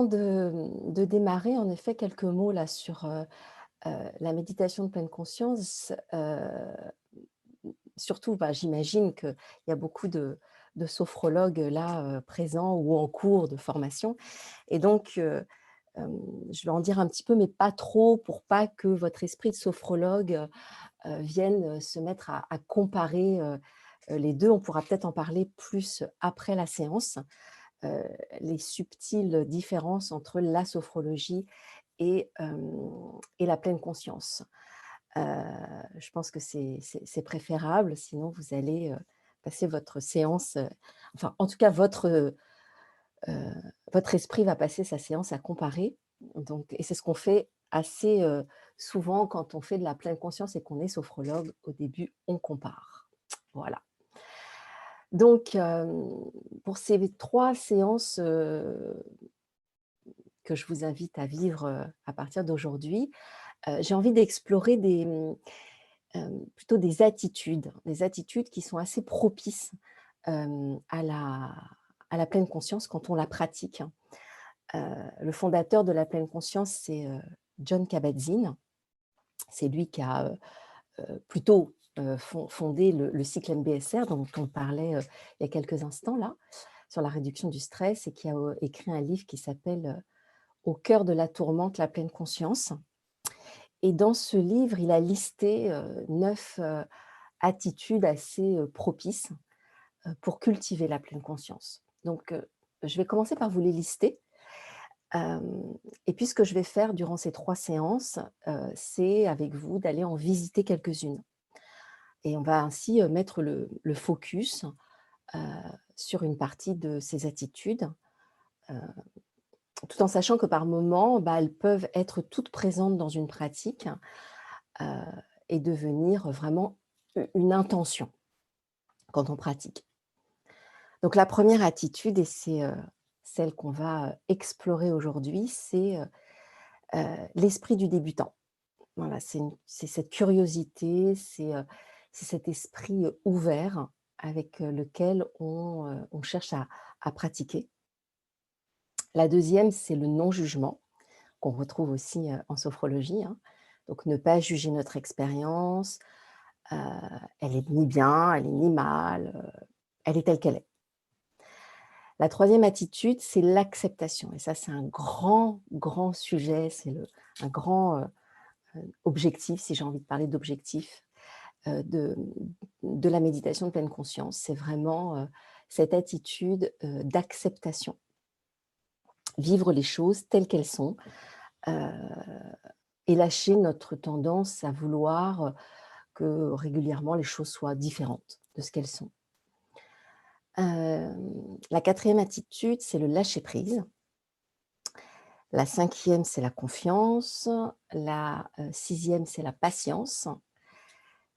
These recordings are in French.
avant de démarrer, en effet, quelques mots là sur, la méditation de pleine conscience. Surtout, bah, j'imagine qu'il y a beaucoup de sophrologues là, présents ou en cours de formation et donc je vais en dire un petit peu, mais pas trop pour pas que votre esprit de sophrologue, vienne, se mettre à comparer, les 2. On pourra peut-être en parler plus après la séance, heu, les subtiles différences entre la sophrologie et la pleine conscience. Heu, je pense que c'est préférable, sinon vous allez, passer votre séance, enfin, en tout cas, votre esprit va passer sa séance à comparer. Donc et c'est ce qu'on fait assez, souvent quand on fait de la pleine conscience et qu'on est sophrologue. Au début, on compare. Voilà. Donc pour ces 3 séances, que je vous invite à vivre, à partir d'aujourd'hui, j'ai envie d'explorer plutôt des attitudes qui sont assez propices, à la pleine conscience quand on la pratique. Le fondateur de la pleine conscience, c'est, Jon Kabat-Zinn. C'est lui qui a, plutôt, fondé le cycle MBSR dont on parlait, il y a quelques instants là, sur la réduction du stress et qui a, écrit un livre qui s'appelle, «Au cœur de la tourmente, la pleine conscience». Et dans ce livre, il a listé, 9, attitudes assez, propices, pour cultiver la pleine conscience. Donc, je vais commencer par vous les lister. Et puis ce que je vais faire durant ces 3 séances, c'est avec vous d'aller en visiter quelques-unes. Et on va ainsi, mettre le focus, heu, sur une partie de ces attitudes, heu, tout en sachant que par moments, bah, elles peuvent être toutes présentes dans une pratique, heu, et devenir vraiment une intention quand on pratique. Donc la première attitude et c'est, celle qu'on va, explorer aujourd'hui, c'est, l'esprit du débutant. Voilà, c'est cette curiosité, c'est cet esprit, ouvert avec, lequel on cherche à pratiquer. La deuxième, c'est le non-jugement, qu'on retrouve aussi, en sophrologie, hein. Donc ne pas juger notre expérience, heu, elle est ni bien, elle est ni mal, elle est telle qu'elle est. La troisième attitude, c'est l'acceptation et ça, c'est un grand, grand sujet, c'est un grand, objectif, si j'ai envie de parler d'objectif, de la méditation de pleine conscience. C'est vraiment, cette attitude, d'acceptation. Vivre les choses telles qu'elles sont, heu et lâcher notre tendance à vouloir, que régulièrement les choses soient différentes de ce qu'elles sont. La quatrième attitude, c'est le lâcher prise. La cinquième, c'est la confiance. La, 6e, c'est la patience.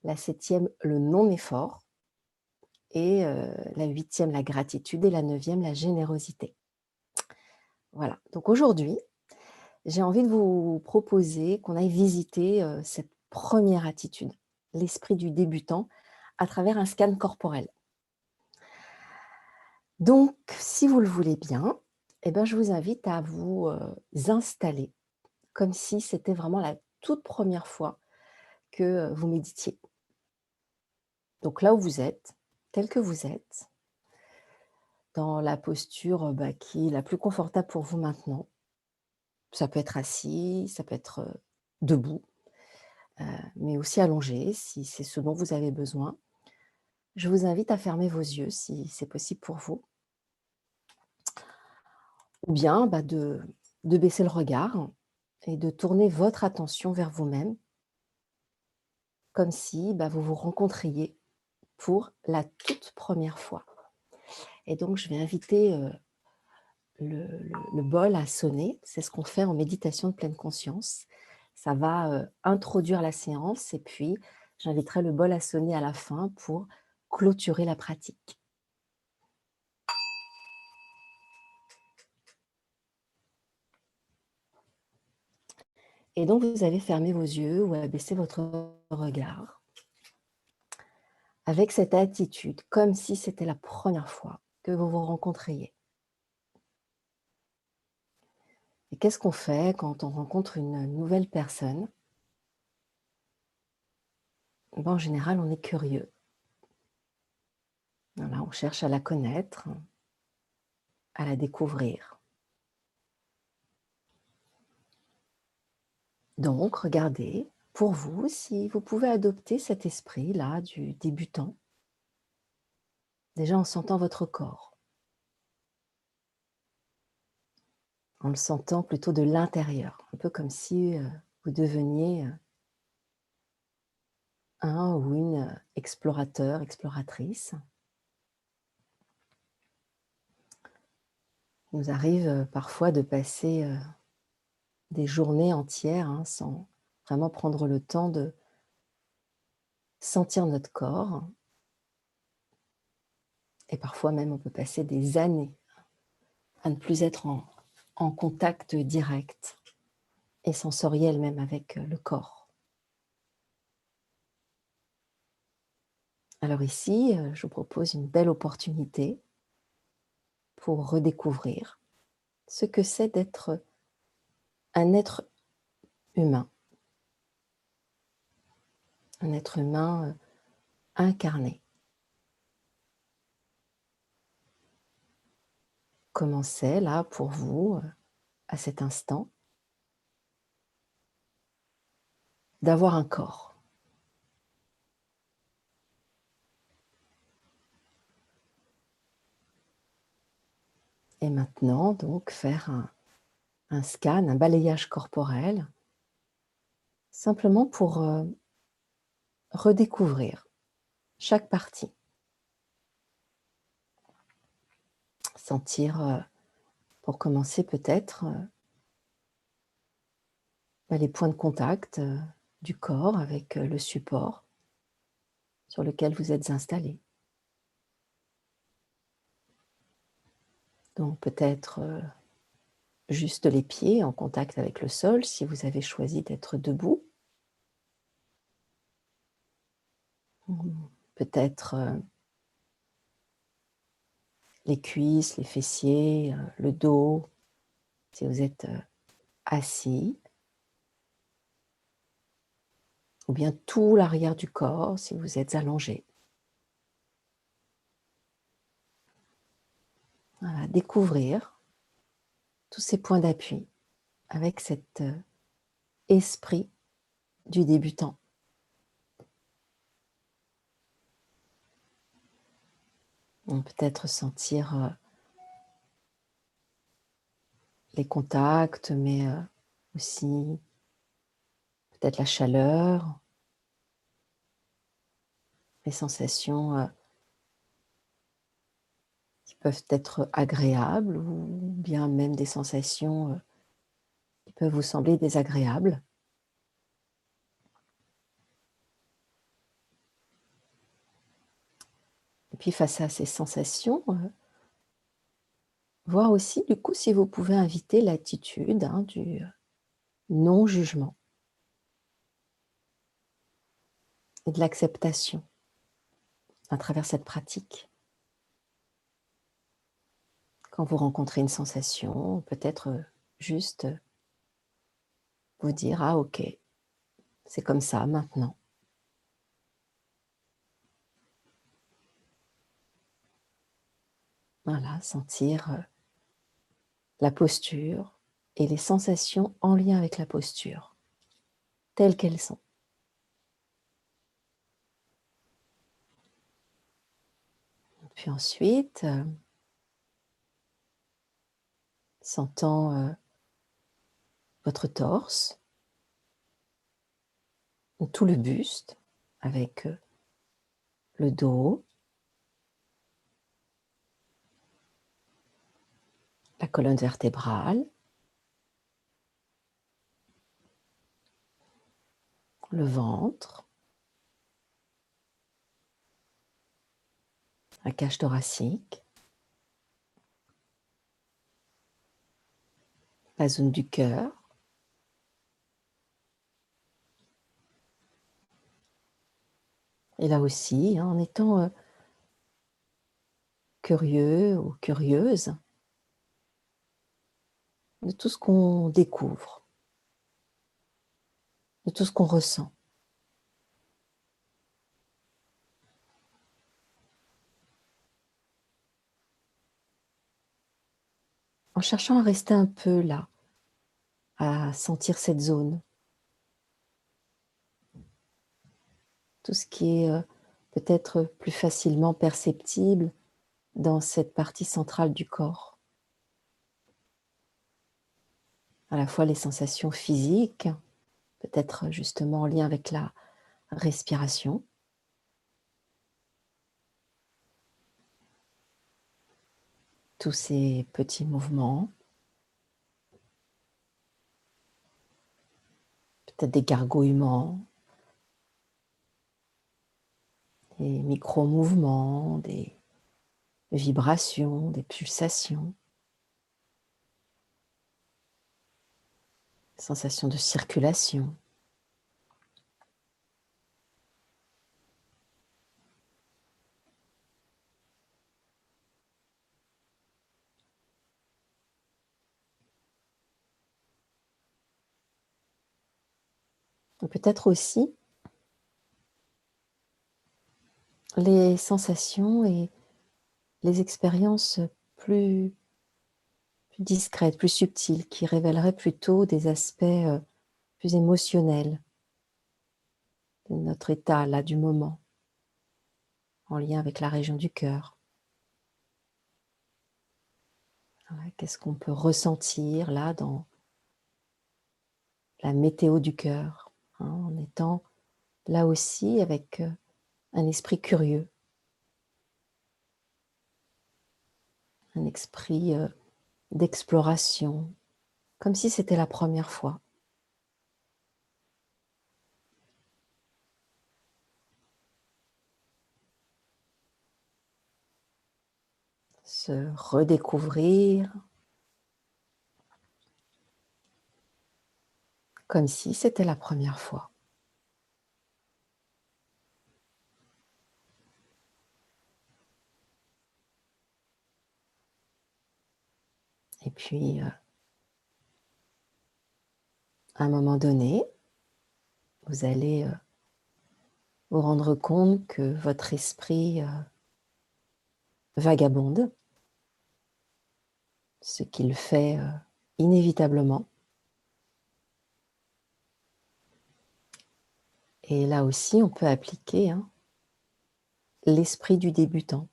La septième, le non-effort et la huitième, la gratitude et la neuvième, la générosité. Voilà, donc aujourd'hui, j'ai envie de vous proposer qu'on aille visiter, cette première attitude, l'esprit du débutant, à travers un scan corporel. Donc si vous le voulez bien, eh ben, je vous invite à vous, installer comme si c'était vraiment la toute première fois que, vous méditiez. Donc là où vous êtes, tel que vous êtes, dans la posture, bah, qui est la plus confortable pour vous maintenant. Ça peut être assis, ça peut être, debout, mais aussi allongé si c'est ce dont vous avez besoin. Je vous invite à fermer vos yeux si c'est possible pour vous ou bien, bah, de baisser le regard et de tourner votre attention vers vous-même, comme si, bah, vous vous rencontriez pour la toute première fois. Et donc je vais inviter, le bol à sonner. C'est ce qu'on fait en méditation de pleine conscience. Ça va, introduire la séance et puis j'inviterai le bol à sonner à la fin pour clôturer la pratique. Et donc vous allez fermer vos yeux ou abaisser votre regard avec cette attitude, comme si c'était la première fois que vous vous rencontriez. Et qu'est-ce qu'on fait quand on rencontre une nouvelle personne? Ben, en général, on est curieux. Voilà, on cherche à la connaître, à la découvrir. Donc, regardez pour vous si vous pouvez adopter cet esprit-là du débutant, déjà en sentant votre corps, en le sentant plutôt de l'intérieur, un peu comme si vous deveniez un ou une explorateur, exploratrice. Il nous arrive parfois de passer des journées entières sans vraiment prendre le temps de sentir notre corps. Et parfois même, on peut passer des années à ne plus être en contact direct et sensoriel même avec le corps. Alors ici, je vous propose une belle opportunité pour redécouvrir ce que c'est d'être un être humain. Un être humain incarné. Comment c'est là pour vous, à cet instant, d'avoir un corps? Et maintenant donc faire un scan, un balayage corporel, simplement pour redécouvrir chaque partie. Sentir, pour commencer peut-être, les points de contact du corps avec le support sur lequel vous êtes installé. Donc peut-être juste les pieds en contact avec le sol si vous avez choisi d'être debout. Peut-être les cuisses, les fessiers, le dos, si vous êtes assis. Ou bien tout l'arrière du corps si vous êtes allongé. Voilà, découvrir tous ces points d'appui avec cet esprit du débutant. On peut peut-être sentir les contacts, mais aussi peut-être la chaleur, les sensations qui peuvent être agréables ou bien même des sensations qui peuvent vous sembler désagréables. Et puis face à ces sensations, voir aussi du coup si vous pouvez inviter l'attitude du non-jugement et de l'acceptation à travers cette pratique. Quand vous rencontrez une sensation, peut-être juste vous dire: «Ah OK, c'est comme ça maintenant». Voilà, sentir la posture et les sensations en lien avec la posture, telles qu'elles sont. Puis ensuite, sentant votre torse, tout le buste avec le dos, la colonne vertébrale, le ventre, la cage thoracique, la zone du cœur. Et là aussi, en étant curieux ou curieuse, de tout ce qu'on découvre, de tout ce qu'on ressent. En cherchant à rester un peu là, à sentir cette zone. Tout ce qui est peut-être plus facilement perceptible dans cette partie centrale du corps. À la fois les sensations physiques, peut-être justement en lien avec la respiration. Tous ces petits mouvements. Peut-être des gargouillements. Des micro-mouvements, des vibrations, des pulsations. Sensation de circulation. Peut-être aussi les sensations et les expériences plus discrètes, plus subtiles, qui révéleraient plutôt des aspects plus émotionnels de notre état là du moment, en lien avec la région du cœur. Ouais, qu'est-ce qu'on peut ressentir là dans la météo du cœur, hein, en étant là aussi avec un esprit curieux, un esprit d'exploration, comme si c'était la première fois. Se redécouvrir comme si c'était la première fois. Et puis, à un moment donné, vous allez vous rendre compte que votre esprit vagabonde, ce qu'il fait inévitablement. Et là aussi, on peut appliquer l'esprit du débutant.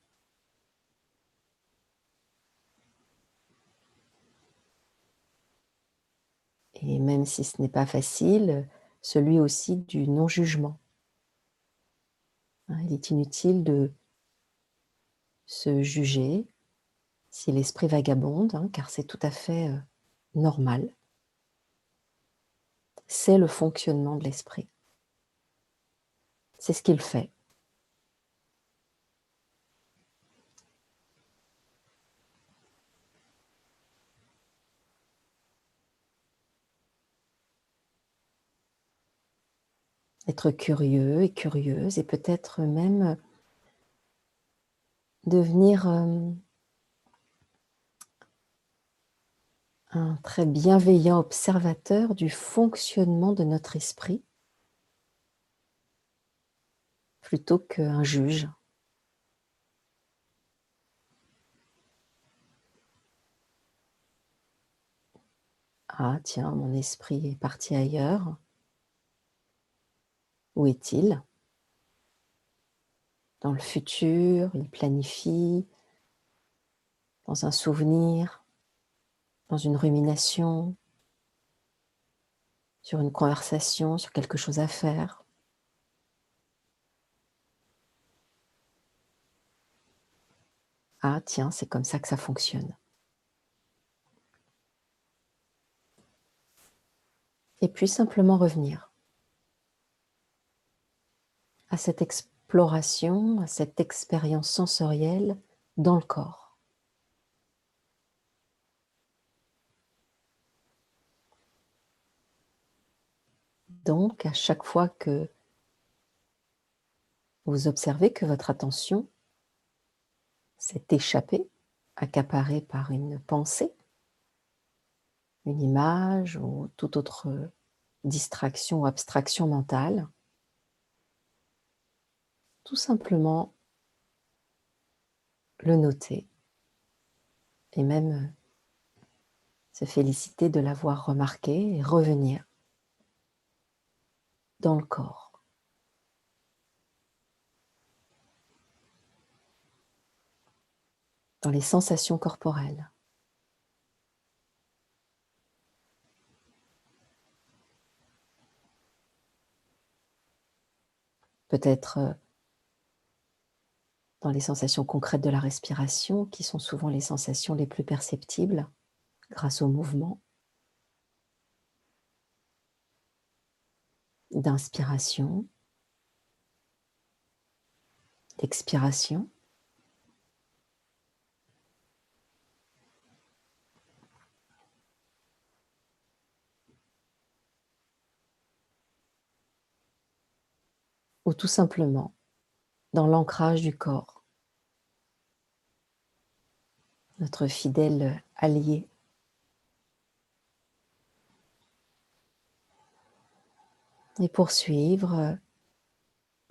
Et même si ce n'est pas facile, celui aussi du non-jugement. Il est inutile de se juger si l'esprit vagabonde, car c'est tout à fait normal. C'est le fonctionnement de l'esprit. C'est ce qu'il fait. Être curieux et curieuse et peut-être même devenir un très bienveillant observateur du fonctionnement de notre esprit plutôt qu'un juge. Ah tiens, mon esprit est parti ailleurs. Où est-il? Dans le futur, il planifie, dans un souvenir, dans une rumination, sur une conversation, sur quelque chose à faire. Ah tiens, c'est comme ça que ça fonctionne. Et puis simplement revenir à cette exploration, à cette expérience sensorielle dans le corps. Donc, à chaque fois que vous observez que votre attention s'est échappée, accaparée par une pensée, une image ou toute autre distraction ou abstraction mentale. Tout simplement le noter et même se féliciter de l'avoir remarqué et revenir dans le corps. Dans les sensations corporelles. Peut-être dans les sensations concrètes de la respiration, qui sont souvent les sensations les plus perceptibles grâce au mouvement, d'inspiration, d'expiration. Ou tout simplement dans l'ancrage du corps, notre fidèle allié. Et poursuivre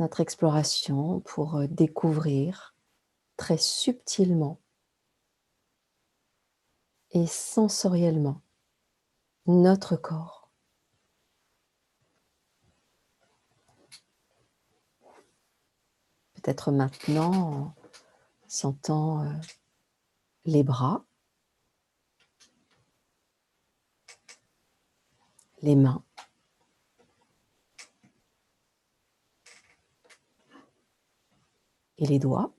notre exploration pour découvrir très subtilement et sensoriellement notre corps. Peut-être maintenant en sentant les bras, les mains, et les doigts,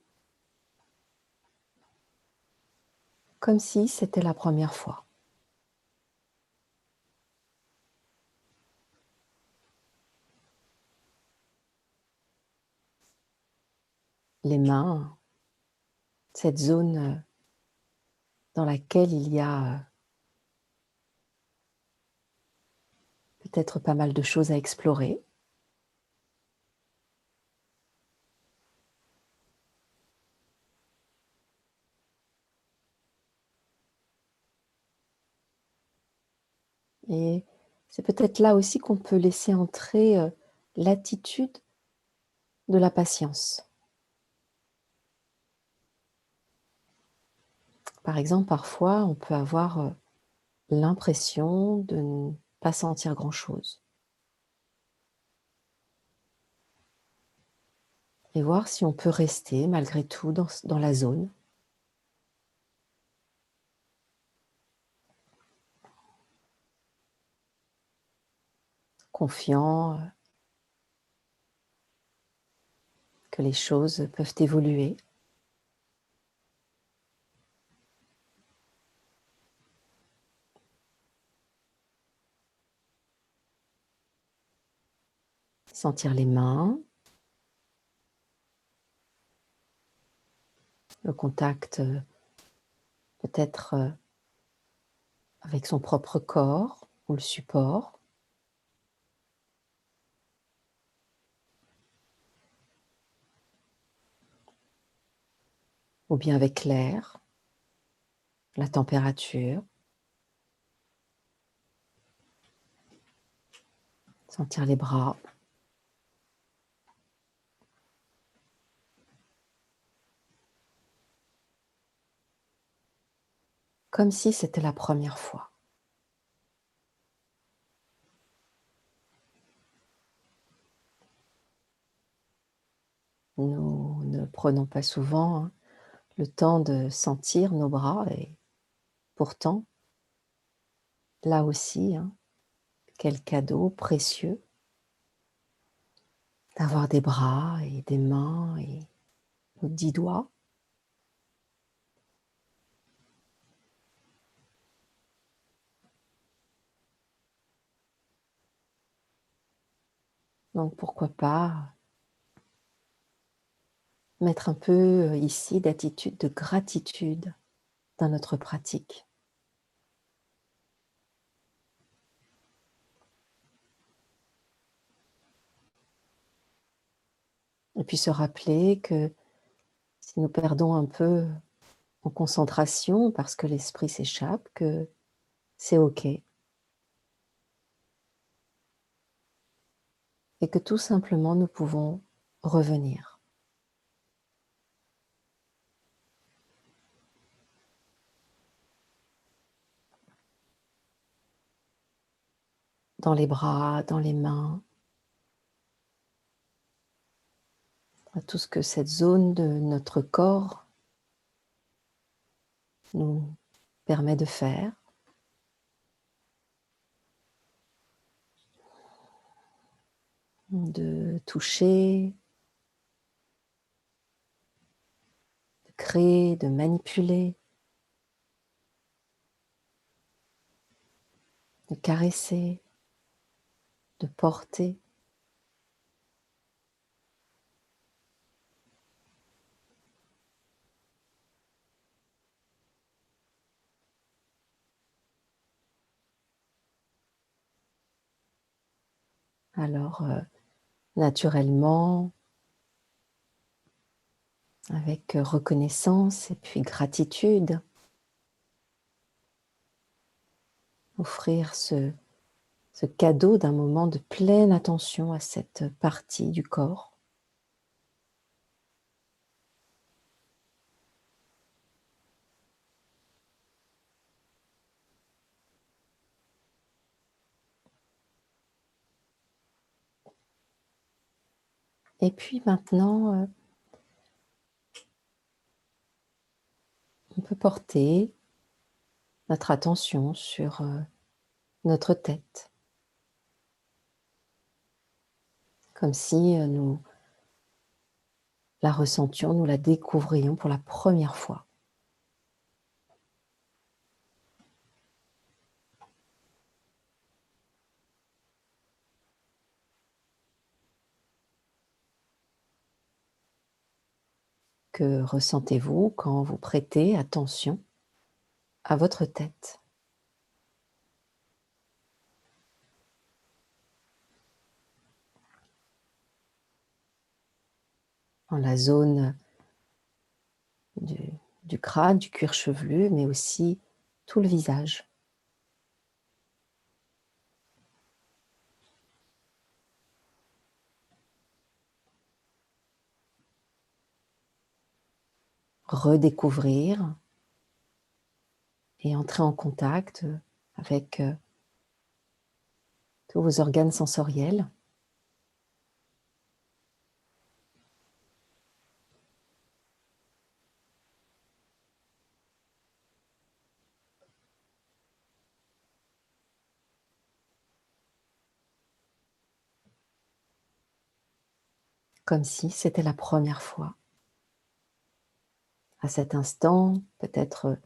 comme si c'était la première fois. Les mains, cette zone dans laquelle il y a peut-être pas mal de choses à explorer. Et c'est peut-être là aussi qu'on peut laisser entrer l'attitude de la patience. Par exemple, parfois, on peut avoir l'impression de ne pas sentir grand-chose. Et voir si on peut rester malgré tout dans la zone. Confiant que les choses peuvent évoluer. Sentir les mains, le contact peut-être avec son propre corps ou le support. Ou bien avec l'air, la température. Sentir les bras. Comme si c'était la première fois. Nous ne prenons pas souvent le temps de sentir nos bras et pourtant, là aussi, quel cadeau précieux d'avoir des bras et des mains et nos 10 doigts. Donc pourquoi pas mettre un peu ici d'attitude de gratitude dans notre pratique. Et puis se rappeler que si nous perdons un peu en concentration parce que l'esprit s'échappe, que c'est OK. Et que tout simplement nous pouvons revenir. Dans les bras, dans les mains, à tout ce que cette zone de notre corps nous permet de faire. De toucher, de créer, de manipuler, de caresser, de porter. Alors, naturellement, avec reconnaissance et puis gratitude, offrir ce cadeau d'un moment de pleine attention à cette partie du corps. Et puis maintenant, on peut porter notre attention sur notre tête, comme si nous la ressentions, nous la découvrions pour la première fois. Que ressentez-vous quand vous prêtez attention à votre tête? Dans la zone du du crâne, du cuir chevelu, mais aussi tout le visage. Redécouvrir et entrer en contact avec, tous vos organes sensoriels. Comme si c'était la première fois. À cet instant, peut-être,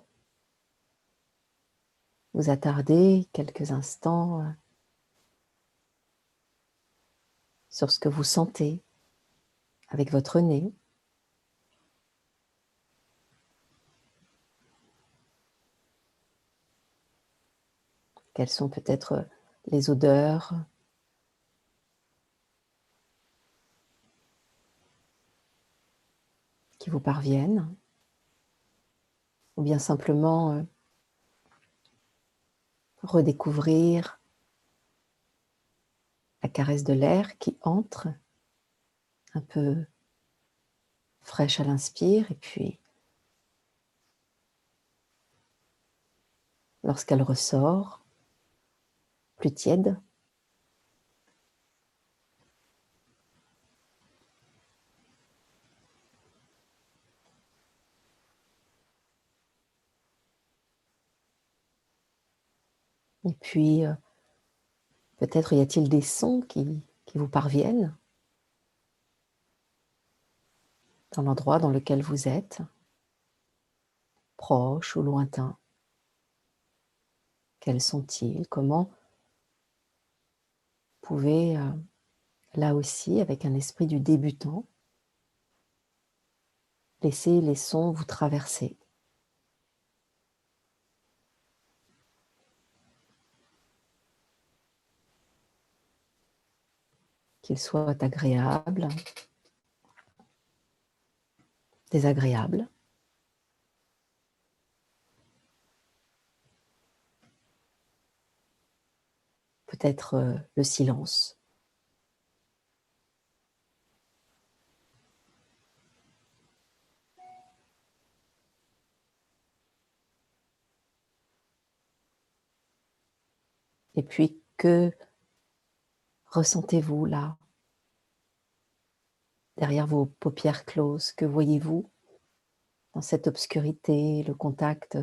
vous attarder quelques instants, sur ce que vous sentez avec votre nez. Quelles sont peut-être, les odeurs qui vous parviennent? Ou bien simplement, redécouvrir la caresse de l'air qui entre, un peu fraîche à l'inspire et puis lorsqu'elle ressort, plus tiède. Et puis, peut-être y a-t-il des sons qui vous parviennent dans l'endroit dans lequel vous êtes, proches ou lointains. Quels sont-ils? Comment vous pouvez, là aussi, avec un esprit du débutant, laisser les sons vous traverser? Qu'ils soient agréables, désagréables. peut-être le silence. Et puis, que ressentez-vous là, derrière vos paupières closes? Que voyez-vous dans cette obscurité, le contact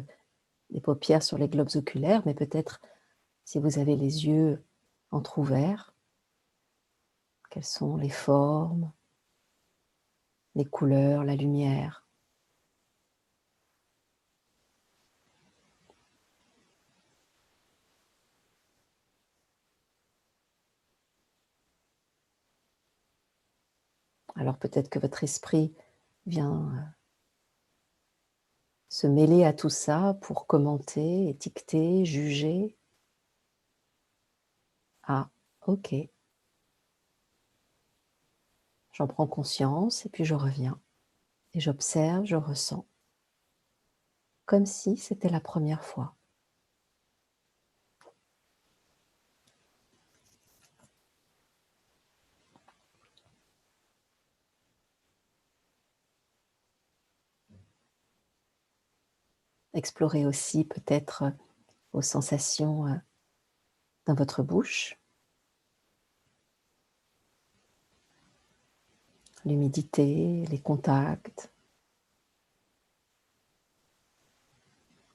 des paupières sur les globes oculaires, mais peut-être si vous avez les yeux entr'ouverts, quelles sont les formes, les couleurs, la lumière? Alors peut-être que votre esprit vient se mêler à tout ça pour commenter, étiqueter, juger. Ah, ok, j'en prends conscience et puis je reviens et j'observe, je ressens, comme si c'était la première fois. Explorez aussi peut-être vos sensations dans votre bouche, l'humidité, les contacts,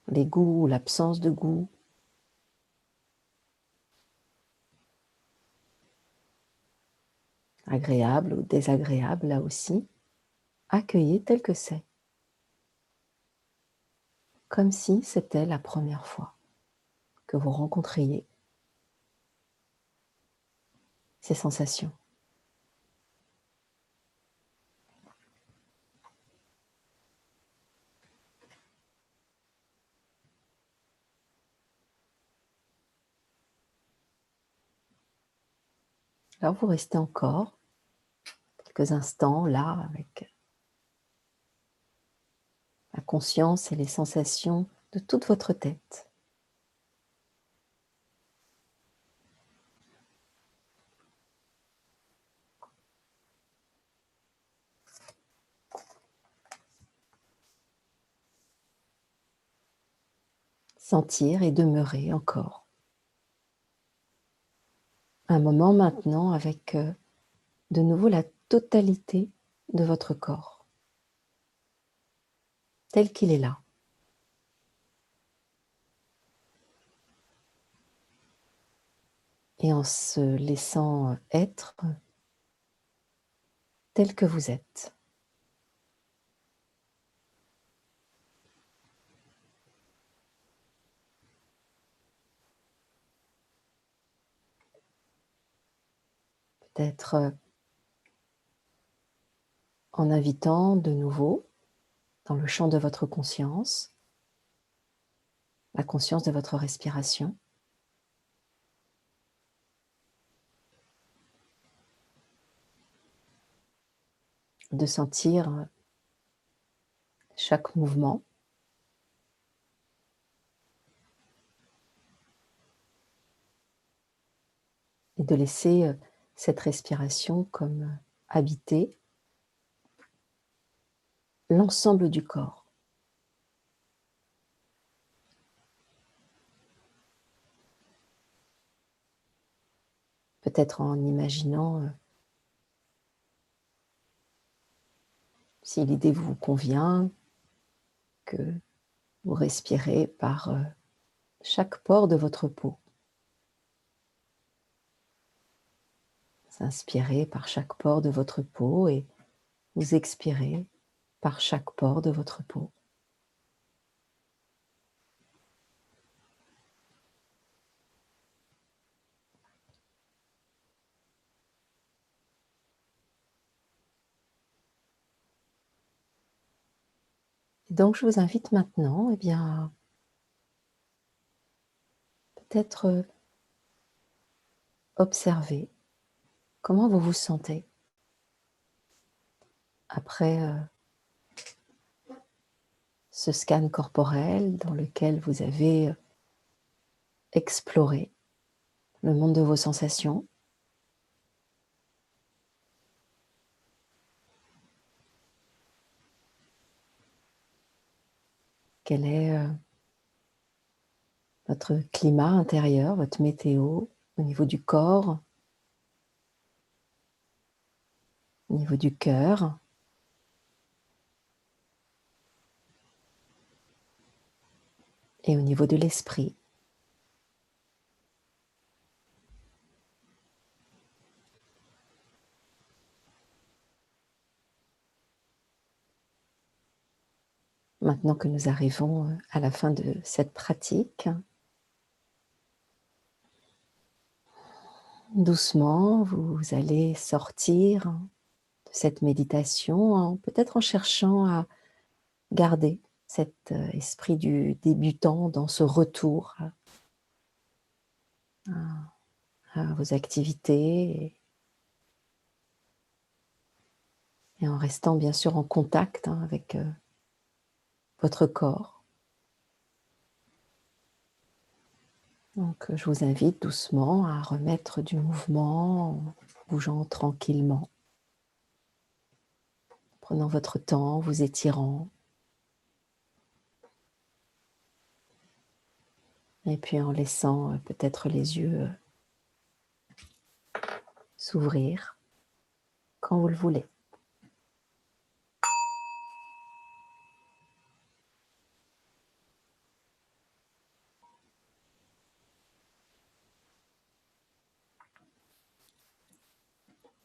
les goûts ou l'absence de goût, agréable ou désagréable là aussi. Accueillez tel que c'est, comme si c'était la première fois que vous rencontriez ces sensations. Alors vous restez encore quelques instants là avec la conscience et les sensations de toute votre tête. Sentir et demeurer encore un moment maintenant avec de nouveau la totalité de votre corps, tel qu'il est là. Et en se laissant être tel que vous êtes. Peut-être en invitant de nouveau, dans le champ de votre conscience, la conscience de votre respiration. De sentir chaque mouvement. Et de laisser cette respiration comme habiter l'ensemble du corps. Peut-être en imaginant, si l'idée vous convient, que vous respirez par chaque pore de votre peau. Vous inspirez par chaque pore de votre peau et vous expirez par chaque pore de votre peau. Et donc je vous invite maintenant, eh bien, peut-être observer comment vous vous sentez après ce scan corporel dans lequel vous avez exploré le monde de vos sensations. Quel est votre climat intérieur, votre météo, au niveau du corps, au niveau du cœur et au niveau de l'esprit. Maintenant que nous arrivons à la fin de cette pratique, doucement, vous allez sortir de cette méditation, peut-être en cherchant à garder cet esprit du débutant dans ce retour à vos activités et en restant bien sûr en contact avec votre corps. Donc je vous invite doucement à remettre du mouvement en bougeant tranquillement, prenant votre temps, vous étirant. Et puis en laissant peut-être les yeux s'ouvrir quand vous le voulez.